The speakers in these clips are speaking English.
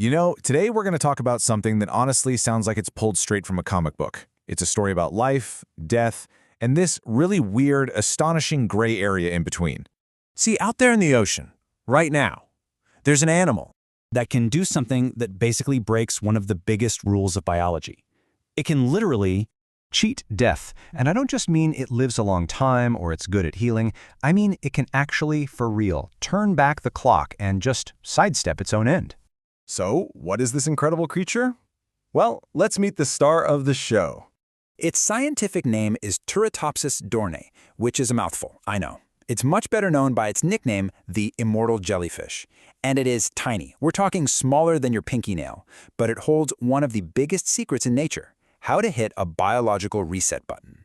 Today we're going to talk about something that honestly sounds like it's pulled straight from a comic book. It's a story about life, death, and this really weird, astonishing gray area in between. See, out there in the ocean, right now, there's an animal that can do something that basically breaks one of the biggest rules of biology. It can literally cheat death. And I don't just mean it lives a long time or it's good at healing. I mean it can actually, for real, turn back the clock and just sidestep its own end. So, what is this incredible creature? Well, let's meet the star of the show. Its scientific name is Turritopsis dohrnii, which is a mouthful, I know. It's much better known by its nickname, the Immortal Jellyfish. And it is tiny. We're talking smaller than your pinky nail, but it holds one of the biggest secrets in nature: how to hit a biological reset button.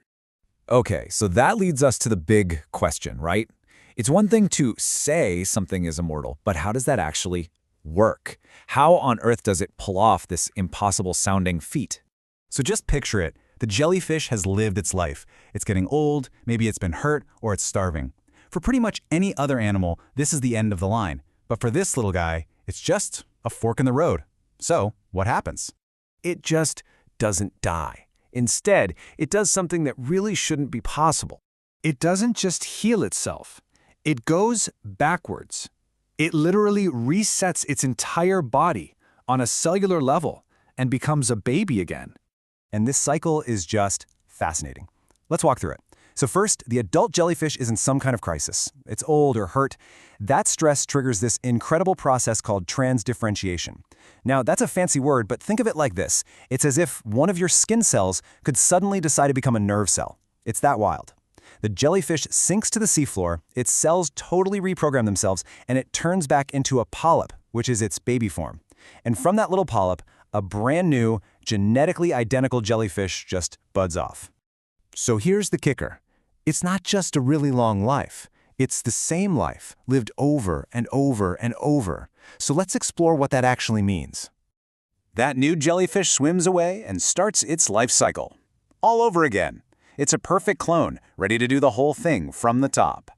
Okay, so that leads us to the big question, right? It's one thing to say something is immortal, but how does that actually work? How on earth does it pull off this impossible-sounding feat? So just picture it. The jellyfish has lived its life. It's getting old, maybe it's been hurt, or it's starving. For pretty much any other animal, this is the end of the line. But for this little guy, it's just a fork in the road. So, what happens? It just doesn't die. Instead, it does something that really shouldn't be possible. It doesn't just heal itself. It goes backwards. It literally resets its entire body on a cellular level and becomes a baby again. And this cycle is just fascinating. Let's walk through it. So first, the adult jellyfish is in some kind of crisis. It's old or hurt. That stress triggers this incredible process called transdifferentiation. Now, that's a fancy word, but think of it like this. It's as if one of your skin cells could suddenly decide to become a nerve cell. It's that wild. The jellyfish sinks to the seafloor, its cells totally reprogram themselves, and it turns back into a polyp, which is its baby form. And from that little polyp, a brand new, genetically identical jellyfish just buds off. So here's the kicker. It's not just a really long life. It's the same life, lived over and over and over. So let's explore what that actually means. That new jellyfish swims away and starts its life cycle. All over again. It's a perfect clone, ready to do the whole thing from the top.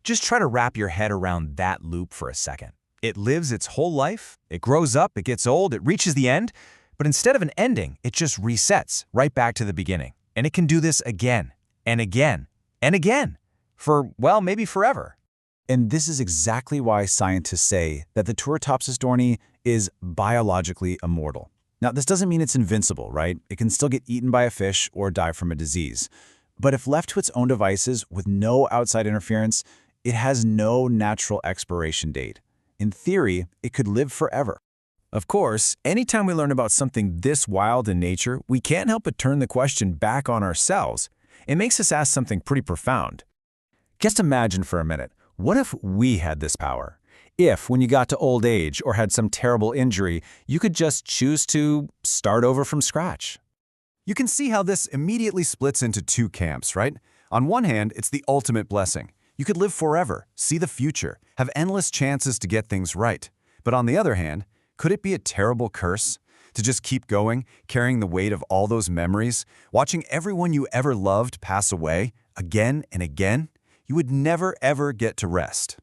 Just try to wrap your head around that loop for a second. It lives its whole life, it grows up, it gets old, it reaches the end, but instead of an ending, it just resets right back to the beginning. And it can do this again, and again, and again, for, well, maybe forever. And this is exactly why scientists say that the Turritopsis dohrnii is biologically immortal. Now, this doesn't mean it's invincible, right? It can still get eaten by a fish or die from a disease. But if left to its own devices with no outside interference, it has no natural expiration date. In theory, it could live forever. Of course, anytime we learn about something this wild in nature, we can't help but turn the question back on ourselves. It makes us ask something pretty profound. Just imagine for a minute, what if we had this power? If, when you got to old age or had some terrible injury, you could just choose to start over from scratch. You can see how this immediately splits into two camps, right? On one hand, it's the ultimate blessing. You could live forever, see the future, have endless chances to get things right. But on the other hand, could it be a terrible curse? To just keep going, carrying the weight of all those memories, watching everyone you ever loved pass away, again and again? You would never ever get to rest.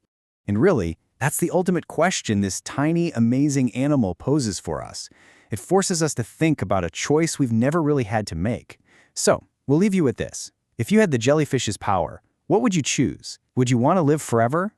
And really, that's the ultimate question this tiny, amazing animal poses for us. It forces us to think about a choice we've never really had to make. So, we'll leave you with this. If you had the jellyfish's power, what would you choose? Would you want to live forever